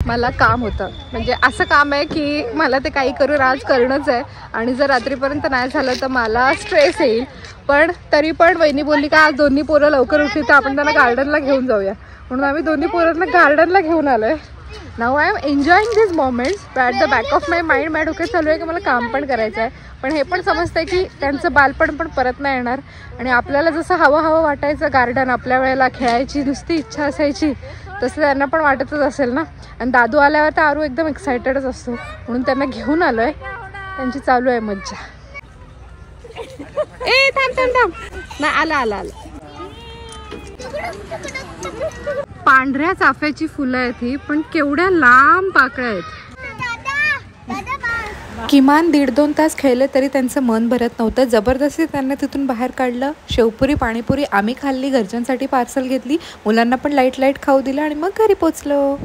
मला काम होतं. म्हणजे असं काम आहे की मला ते काही करून आज करणंच आहे आणि जर रात्रीपर्यंत नाही झालं तर मला स्ट्रेस येईल. पण तरी पण वहिनी बोलली का आज दोन्ही पोरं लवकर उठली तर आपण त्यांना गार्डनला घेऊन जाऊया, म्हणून आम्ही दोन्ही पोरांना गार्डनला घेऊन आलो आहे. Now I am enjoying this moments. At the back of my mind माझ्या डोक्यात चालू आहे की मला काम पण करायचं आहे, पण हे पण समजतं आहे की त्यांचं बालपण पण परत नाही येणार आणि आपल्याला जसं हवं वाटायचं गार्डन, आपल्या वेळेला खेळायची नुसती इच्छा असायची, तसं त्यांना पण वाटतच असेल ना. आणि दादू आल्यावर तर आरू एकदम एक्सायटेडच असतो, म्हणून त्यांना घेऊन आलो आहे. त्यांची चालू आहे मज्जा. ए थांब नाही, आला. पांढऱ्या चाफ्याची फुलं आहेत ही, पण केवढ्या लांब पाकळ्या आहेत. किमान 1.5-2 तास खेळले तरी त्यांचं मन भरत नव्हतं. जबरदस्ती त्यांना तिथून बाहेर काढलं. शेवपुरी पाणीपुरी आम्ही खाल्ली, घरच्यांसाठी पार्सल घेतली, मुलांना पण लाईट खाऊ दिलं आणि मग घरी पोचलो.